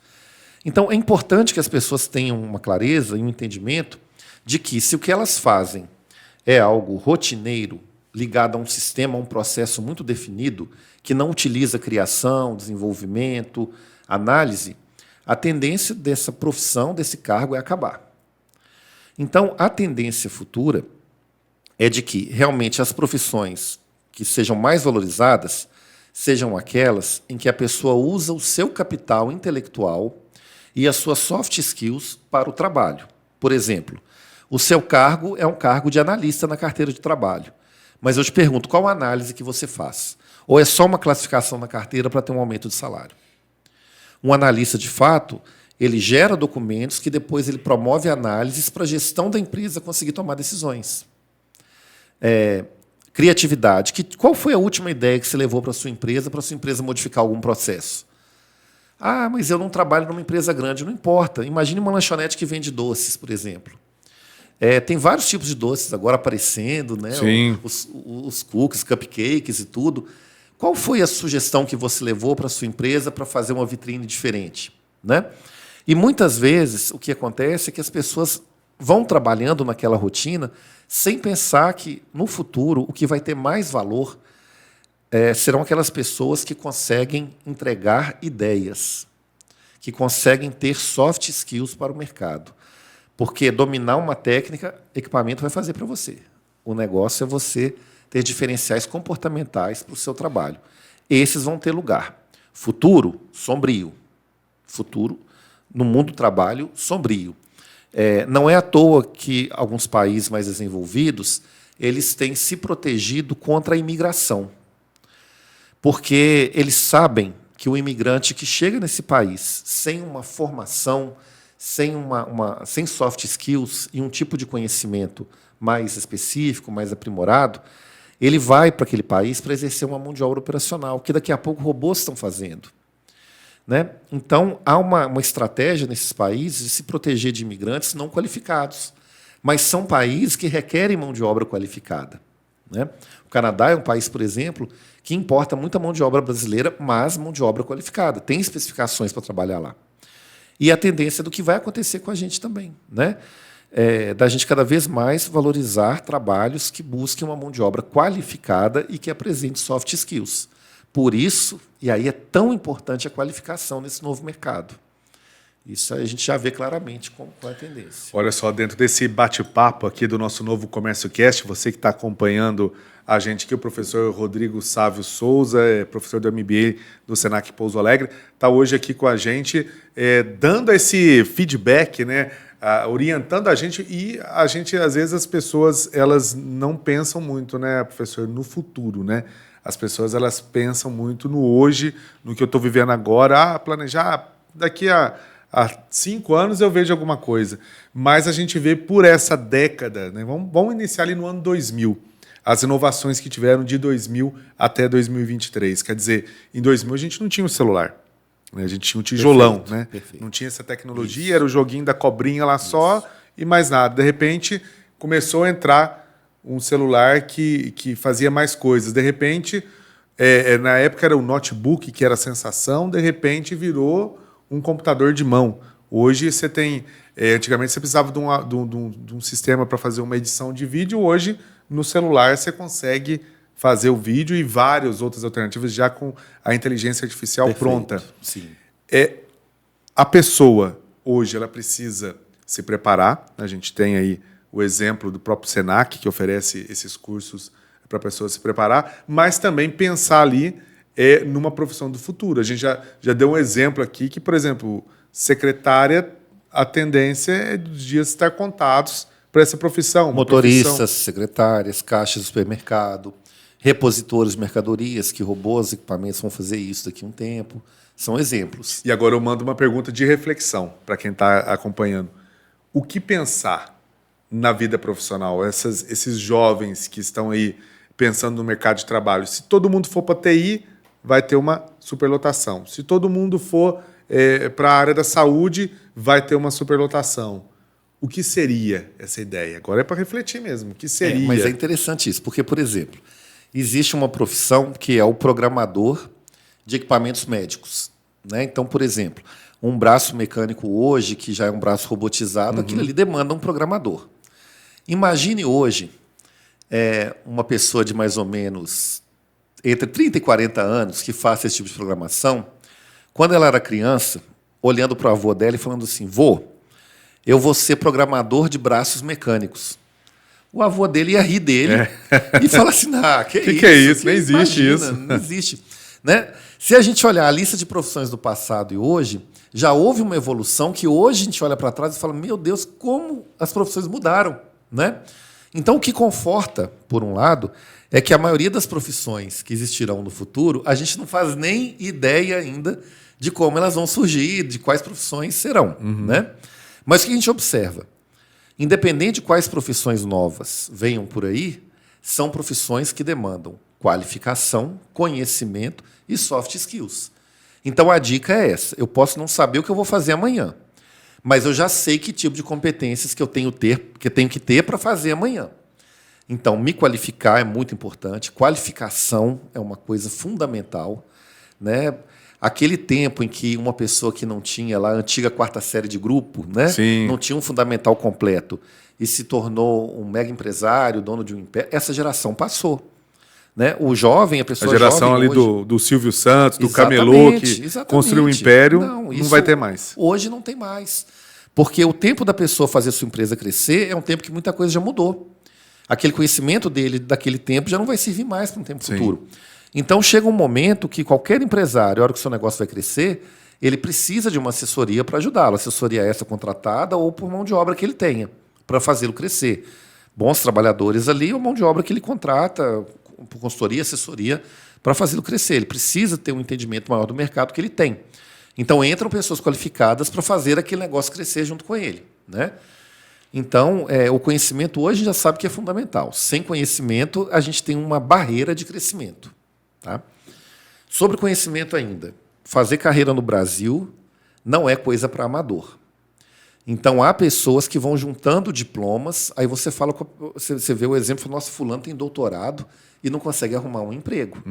Então, é importante que as pessoas tenham uma clareza e um entendimento de que, se o que elas fazem é algo rotineiro, ligado a um sistema, a um processo muito definido, que não utiliza criação, desenvolvimento, análise, a tendência dessa profissão, desse cargo, é acabar. Então, a tendência futura é de que, realmente, as profissões que sejam mais valorizadas sejam aquelas em que a pessoa usa o seu capital intelectual e as suas soft skills para o trabalho. Por exemplo, o seu cargo é um cargo de analista na carteira de trabalho. Mas eu te pergunto, qual a análise que você faz? Ou é só uma classificação na carteira para ter um aumento de salário? Um analista, de fato, ele gera documentos que depois ele promove análises para a gestão da empresa conseguir tomar decisões. Criatividade. Qual foi a última ideia que você levou para a sua empresa modificar algum processo? Ah, mas eu não trabalho numa empresa grande. Não importa. Imagine uma lanchonete que vende doces, por exemplo. Tem vários tipos de doces agora aparecendo, né? Os cookies, cupcakes e tudo. Qual foi a sugestão que você levou para a sua empresa para fazer uma vitrine diferente, né? E muitas vezes o que acontece é que as pessoas vão trabalhando naquela rotina sem pensar que, no futuro, o que vai ter mais valor serão aquelas pessoas que conseguem entregar ideias, que conseguem ter soft skills para o mercado. Porque dominar uma técnica, equipamento vai fazer para você. O negócio é você ter diferenciais comportamentais para o seu trabalho. Esses vão ter lugar. Futuro, sombrio. Futuro, no mundo do trabalho, sombrio. Não é à toa que alguns países mais desenvolvidos eles têm se protegido contra a imigração. Porque eles sabem que o imigrante que chega nesse país sem uma formação, sem soft skills e um tipo de conhecimento mais específico, mais aprimorado, ele vai para aquele país para exercer uma mão de obra operacional, que daqui a pouco robôs estão fazendo. Né? Então, há uma estratégia nesses países de se proteger de imigrantes não qualificados, mas são países que requerem mão de obra qualificada. Né? O Canadá é um país, por exemplo, que importa muita mão de obra brasileira, mas mão de obra qualificada, tem especificações para trabalhar lá. E a tendência do que vai acontecer com a gente também, né? Da gente cada vez mais valorizar trabalhos que busquem uma mão de obra qualificada e que apresente soft skills. Por isso, e aí é tão importante a qualificação nesse novo mercado. Isso a gente já vê claramente qual é a tendência. Olha só, dentro desse bate-papo aqui do nosso novo Comércio Cast, você que está acompanhando a gente aqui, o professor Rodrigo Sávio Souza, professor do MBA do Senac Pouso Alegre, está hoje aqui com a gente, dando esse feedback, né, orientando a gente, e a gente, às vezes, as pessoas elas não pensam muito, né, professor, no futuro, né? As pessoas elas pensam muito no hoje, no que eu estou vivendo agora, planejar daqui a 5 anos eu vejo alguma coisa. Mas a gente vê por essa década, né? Vamos iniciar ali no ano 2000, as inovações que tiveram de 2000 até 2023. Quer dizer, em 2000 a gente não tinha o celular, né? A gente tinha um tijolão, perfeito, né? Perfeito. Não tinha essa tecnologia, isso. Era o joguinho da cobrinha lá só, isso. E mais nada. De repente começou a entrar um celular que fazia mais coisas. De repente Na época era o notebook que era a sensação, de repente virou um computador de mão. Hoje você tem... antigamente você precisava de um sistema para fazer uma edição de vídeo, hoje no celular você consegue fazer o vídeo e várias outras alternativas já com a inteligência artificial Perfeito. Pronta. Sim. A pessoa, hoje, ela precisa se preparar. A gente tem aí o exemplo do próprio Senac, que oferece esses cursos para a pessoa se preparar, mas também pensar ali numa profissão do futuro. A gente já deu um exemplo aqui que, por exemplo, secretária, a tendência é dos dias estar contados para essa profissão. Motoristas, secretárias, caixas do supermercado, repositores de mercadorias, que robôs, equipamentos vão fazer isso daqui a um tempo. São exemplos. E agora eu mando uma pergunta de reflexão para quem está acompanhando. O que pensar na vida profissional? Esses jovens que estão aí pensando no mercado de trabalho. Se todo mundo for para TI, vai ter uma superlotação. Se todo mundo for para a área da saúde, vai ter uma superlotação. O que seria essa ideia? Agora é para refletir mesmo. O que seria? Mas é interessante isso, porque, por exemplo, existe uma profissão que é o programador de equipamentos médicos. Né? Então, por exemplo, um braço mecânico hoje, que já é um braço robotizado, aquilo ali demanda um programador. Imagine hoje uma pessoa de mais ou menos entre 30 e 40 anos que faça esse tipo de programação, quando ela era criança, olhando para o avô dela e falando assim, vô, eu vou ser programador de braços mecânicos. O avô dele ia rir dele e falar assim, que é isso? Nem existe isso. Não existe. Né? Se a gente olhar a lista de profissões do passado e hoje, já houve uma evolução que hoje a gente olha para trás e fala, meu Deus, como as profissões mudaram. Né? Então, o que conforta, por um lado, é que a maioria das profissões que existirão no futuro, a gente não faz nem ideia ainda de como elas vão surgir, de quais profissões serão. Né? Mas o que a gente observa? Independente de quais profissões novas venham por aí, são profissões que demandam qualificação, conhecimento e soft skills. Então, a dica é essa. Eu posso não saber o que eu vou fazer amanhã, mas eu já sei que tipo de competências que eu tenho que ter para fazer amanhã. Então, me qualificar é muito importante. Qualificação é uma coisa fundamental. Né? Aquele tempo em que uma pessoa que não tinha lá a antiga quarta série de grupo, né? Não tinha um fundamental completo e se tornou um mega empresário, dono de um império, essa geração passou. Né? O jovem, a pessoa jovem... A geração ali hoje, do Silvio Santos, do Camelô, que construiu um império, não vai ter mais. Hoje não tem mais. Porque o tempo da pessoa fazer sua empresa crescer é um tempo que muita coisa já mudou. Aquele conhecimento dele daquele tempo já não vai servir mais para um tempo futuro. Então, chega um momento que qualquer empresário, a hora que o seu negócio vai crescer, ele precisa de uma assessoria para ajudá-lo. Assessoria essa contratada ou por mão de obra que ele tenha, para fazê-lo crescer. Bons trabalhadores ali ou mão de obra que ele contrata, por consultoria, assessoria, para fazê-lo crescer. Ele precisa ter um entendimento maior do mercado que ele tem. Então, entram pessoas qualificadas para fazer aquele negócio crescer junto com ele. Né? Então, o conhecimento hoje já sabe que é fundamental. Sem conhecimento, a gente tem uma barreira de crescimento. Tá? Sobre conhecimento ainda, fazer carreira no Brasil não é coisa para amador. Então, há pessoas que vão juntando diplomas, aí você vê o exemplo, nosso fulano tem doutorado e não consegue arrumar um emprego.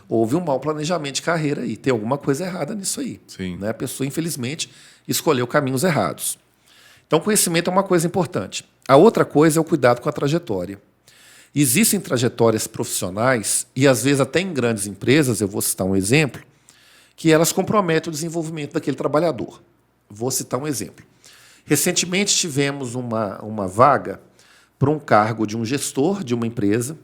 Houve um mau planejamento de carreira aí, tem alguma coisa errada nisso aí. Né? A pessoa, infelizmente, escolheu caminhos errados. Então, conhecimento é uma coisa importante. A outra coisa é o cuidado com a trajetória. Existem trajetórias profissionais, e às vezes até em grandes empresas, eu vou citar um exemplo, que elas comprometem o desenvolvimento daquele trabalhador. Vou citar um exemplo. Recentemente tivemos uma vaga para um cargo de um gestor de uma empresa,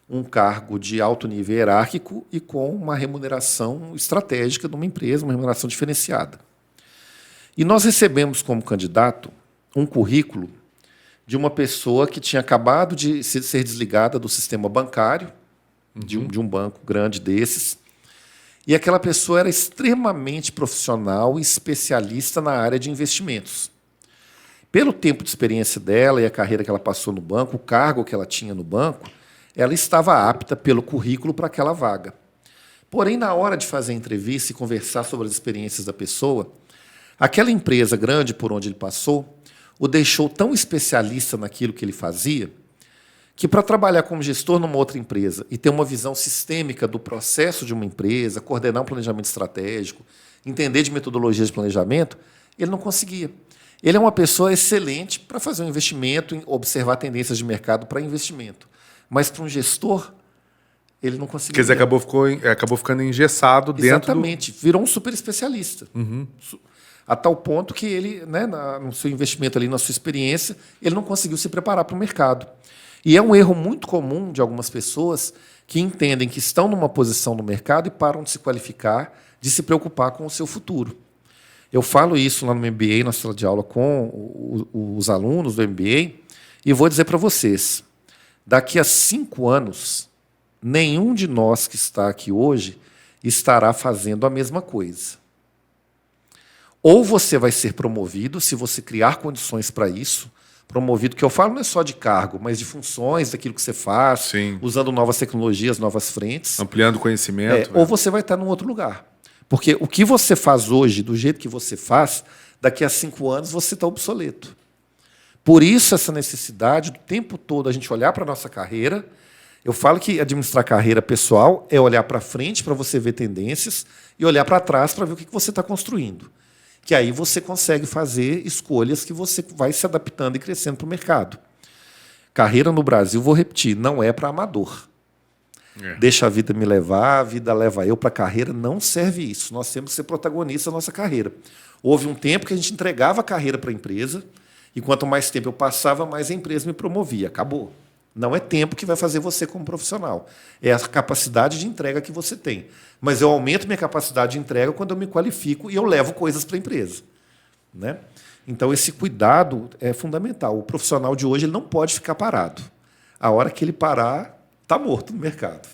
um cargo de alto nível hierárquico e com uma remuneração estratégica de uma empresa, uma remuneração diferenciada. E nós recebemos como candidato um currículo de uma pessoa que tinha acabado de ser desligada do sistema bancário, de um banco grande desses, e aquela pessoa era extremamente profissional e especialista na área de investimentos. Pelo tempo de experiência dela e a carreira que ela passou no banco, o cargo que ela tinha no banco, ela estava apta pelo currículo para aquela vaga. Porém, na hora de fazer a entrevista e conversar sobre as experiências da pessoa, aquela empresa grande por onde ele passou o deixou tão especialista naquilo que ele fazia que para trabalhar como gestor numa outra empresa e ter uma visão sistêmica do processo de uma empresa, coordenar um planejamento estratégico, entender de metodologias de planejamento, ele não conseguia. Ele é uma pessoa excelente para fazer um investimento, observar tendências de mercado para investimento. Mas para um gestor, ele não conseguia. Quer dizer, acabou ficando engessado dentro. Exatamente. Virou um super especialista. A tal ponto que ele, né, no seu investimento ali, na sua experiência, ele não conseguiu se preparar para o mercado. E é um erro muito comum de algumas pessoas que entendem que estão numa posição no mercado e param de se qualificar, de se preocupar com o seu futuro. Eu falo isso lá no MBA, na sala de aula, com os alunos do MBA, e vou dizer para vocês, daqui a 5 anos, nenhum de nós que está aqui hoje estará fazendo a mesma coisa. Ou você vai ser promovido, se você criar condições para isso. Promovido, que eu falo não é só de cargo, mas de funções, daquilo que você faz, Sim. usando novas tecnologias, novas frentes. Ampliando o conhecimento. Ou você vai estar num outro lugar. Porque o que você faz hoje, do jeito que você faz, daqui a 5 anos você está obsoleto. Por isso, essa necessidade, do tempo todo, a gente olhar para a nossa carreira. Eu falo que administrar carreira pessoal é olhar para frente para você ver tendências e olhar para trás para ver o que você está construindo. Que aí você consegue fazer escolhas que você vai se adaptando e crescendo para o mercado. Carreira no Brasil, vou repetir, não é para amador. Deixa a vida me levar, a vida leva eu para a carreira, não serve isso. Nós temos que ser protagonistas da nossa carreira. Houve um tempo que a gente entregava a carreira para a empresa, e quanto mais tempo eu passava, mais a empresa me promovia. Acabou. Não é tempo que vai fazer você como profissional. É a capacidade de entrega que você tem. Mas eu aumento minha capacidade de entrega quando eu me qualifico e eu levo coisas para a empresa. Né? Então, esse cuidado é fundamental. O profissional de hoje ele não pode ficar parado. A hora que ele parar, está morto no mercado.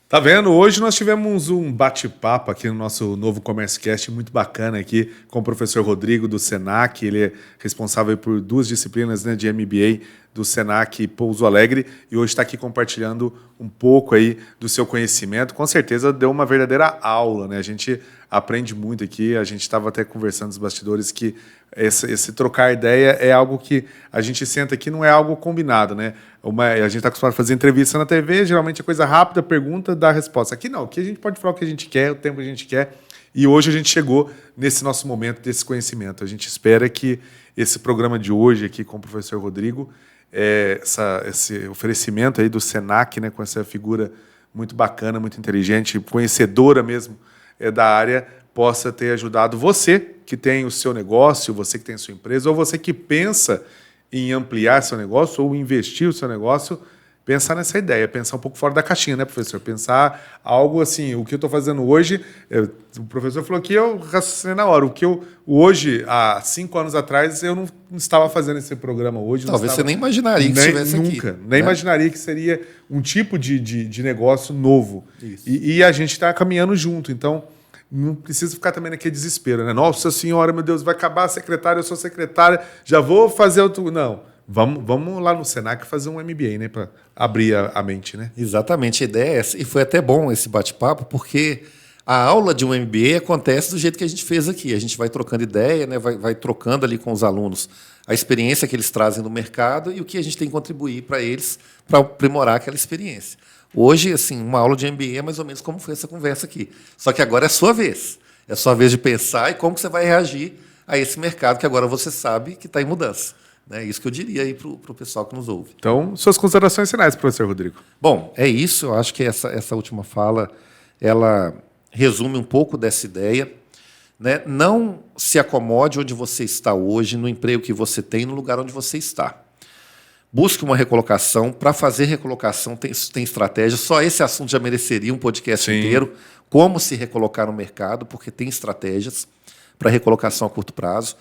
Tá vendo? Hoje nós tivemos um bate-papo aqui no nosso novo ComércioCast muito bacana aqui com o professor Rodrigo do Senac. Ele é responsável por 2 disciplinas, né, de MBA do Senac Pouso Alegre e hoje está aqui compartilhando um pouco aí do seu conhecimento. Com certeza deu uma verdadeira aula, né? A gente aprende muito aqui. A gente estava até conversando nos bastidores que esse trocar ideia é algo que a gente senta aqui, não é algo combinado, né? A gente está acostumado a fazer entrevista na TV, geralmente é coisa rápida, pergunta, dá resposta. Aqui não, aqui a gente pode falar o que a gente quer, o tempo que a gente quer. E hoje a gente chegou nesse nosso momento desse conhecimento. A gente espera que esse programa de hoje aqui com o professor Rodrigo, esse oferecimento aí do Senac, né, com essa figura muito bacana, muito inteligente, conhecedora mesmo da área, possa ter ajudado você que tem o seu negócio, você que tem a sua empresa, ou você que pensa em ampliar seu negócio ou investir o seu negócio, pensar nessa ideia, pensar um pouco fora da caixinha, né, professor? Pensar algo assim, o que eu estou fazendo hoje, o professor falou que eu raciocinei na hora, o que eu hoje, há 5 anos atrás, eu não estava fazendo esse programa hoje. Talvez você nem imaginaria que estivesse aqui. Nunca, nem imaginaria que seria um tipo de negócio novo. E a gente está caminhando junto, então não precisa ficar também naquele desespero, né? Nossa Senhora, meu Deus, vai acabar a secretária, eu sou secretária, já vou fazer outro... Não, vamos lá no Senac fazer um MBA, né? Para abrir a mente, né? Exatamente, a ideia é essa. E foi até bom esse bate-papo, porque a aula de um MBA acontece do jeito que a gente fez aqui. A gente vai trocando ideia, né? vai trocando ali com os alunos a experiência que eles trazem no mercado e o que a gente tem que contribuir para eles para aprimorar aquela experiência. Hoje, assim, uma aula de MBA é mais ou menos como foi essa conversa aqui. Só que agora é a sua vez. É a sua vez de pensar e como que você vai reagir a esse mercado que agora você sabe que está em mudança. É isso que eu diria aí para o pessoal que nos ouve. Então, suas considerações finais, professor Rodrigo. Bom, é isso. Eu acho que essa última fala ela resume um pouco dessa ideia. Né? Não se acomode onde você está hoje, no emprego que você tem, no lugar onde você está. Busque uma recolocação. Para fazer recolocação tem estratégia. Só esse assunto já mereceria um podcast inteiro. Como se recolocar no mercado, porque tem estratégias para recolocação a curto prazo.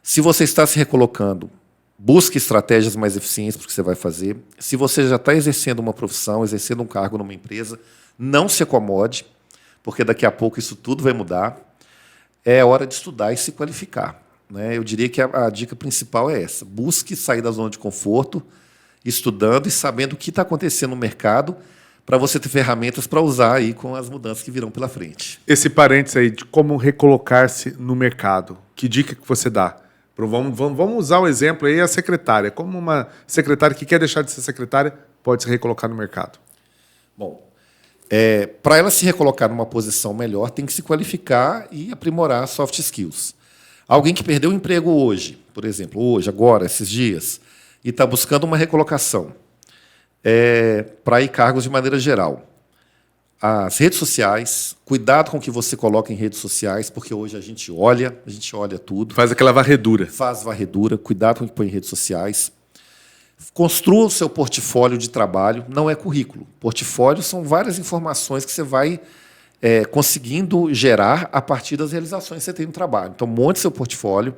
Se você está se recolocando, busque estratégias mais eficientes para o que você vai fazer. Se você já está exercendo uma profissão, exercendo um cargo numa empresa, não se acomode, porque daqui a pouco isso tudo vai mudar. É hora de estudar e se qualificar. Eu diria que a dica principal é essa. Busque sair da zona de conforto, estudando e sabendo o que está acontecendo no mercado, para você ter ferramentas para usar aí com as mudanças que virão pela frente. Esse parênteses aí de como recolocar-se no mercado, que dica que você dá Vamos usar o exemplo aí, a secretária. Como uma secretária que quer deixar de ser secretária pode se recolocar no mercado? Bom, para ela se recolocar numa posição melhor, tem que se qualificar e aprimorar soft skills. Alguém que perdeu o emprego hoje, por exemplo, hoje, agora, esses dias, e está buscando uma recolocação para ir cargos de maneira geral. As redes sociais, cuidado com o que você coloca em redes sociais, porque hoje a gente olha tudo. Faz aquela varredura. Faz varredura, cuidado com o que põe em redes sociais. Construa o seu portfólio de trabalho, não é currículo. Portfólio são várias informações que você vai conseguindo gerar a partir das realizações que você tem no trabalho. Então, monte seu portfólio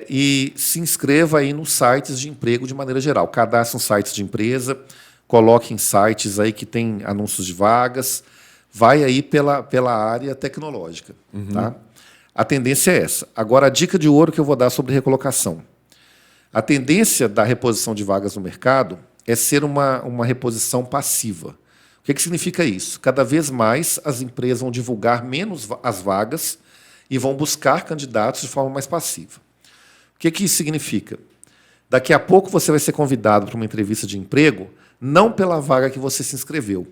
e se inscreva aí nos sites de emprego de maneira geral. Cadastre uns sites de empresa, coloque em sites aí que tem anúncios de vagas, vai aí pela área tecnológica. Tá? A tendência é essa. Agora, a dica de ouro que eu vou dar sobre recolocação. A tendência da reposição de vagas no mercado é ser uma reposição passiva. O que significa isso? Cada vez mais as empresas vão divulgar menos as vagas e vão buscar candidatos de forma mais passiva. O que isso significa? Daqui a pouco você vai ser convidado para uma entrevista de emprego, não pela vaga que você se inscreveu,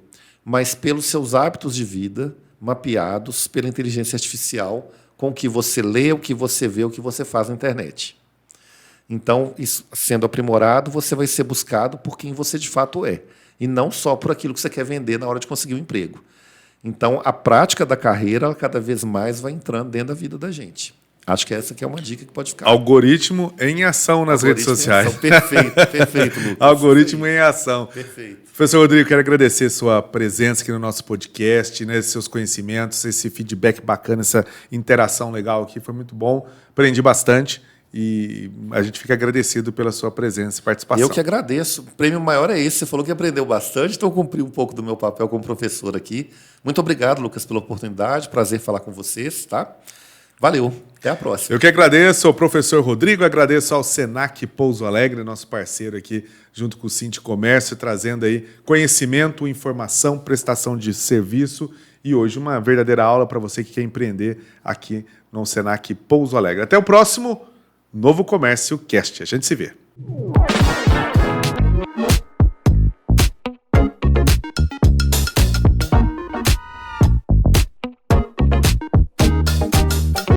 mas pelos seus hábitos de vida mapeados pela inteligência artificial, com o que você lê, o que você vê, o que você faz na internet. Então, isso sendo aprimorado, você vai ser buscado por quem você de fato é, e não só por aquilo que você quer vender na hora de conseguir um emprego. Então, a prática da carreira, ela cada vez mais vai entrando dentro da vida da gente. Acho que essa aqui é uma dica que pode ficar. Algoritmo em ação nas redes sociais. Perfeito, Lucas. Algoritmo em ação. Perfeito. Professor Rodrigo, quero agradecer sua presença aqui no nosso podcast, né, seus conhecimentos, esse feedback bacana, essa interação legal aqui, foi muito bom. Aprendi bastante e a gente fica agradecido pela sua presença e participação. Eu que agradeço. O prêmio maior é esse. Você falou que aprendeu bastante, então eu cumpri um pouco do meu papel como professor aqui. Muito obrigado, Lucas, pela oportunidade. Prazer falar com vocês, tá? Valeu, até a próxima. Eu que agradeço ao professor Rodrigo, agradeço ao Senac Pouso Alegre, nosso parceiro aqui, junto com o Cinti Comércio, trazendo aí conhecimento, informação, prestação de serviço e hoje uma verdadeira aula para você que quer empreender aqui no Senac Pouso Alegre. Até o próximo Novo Comércio Cast. A gente se vê.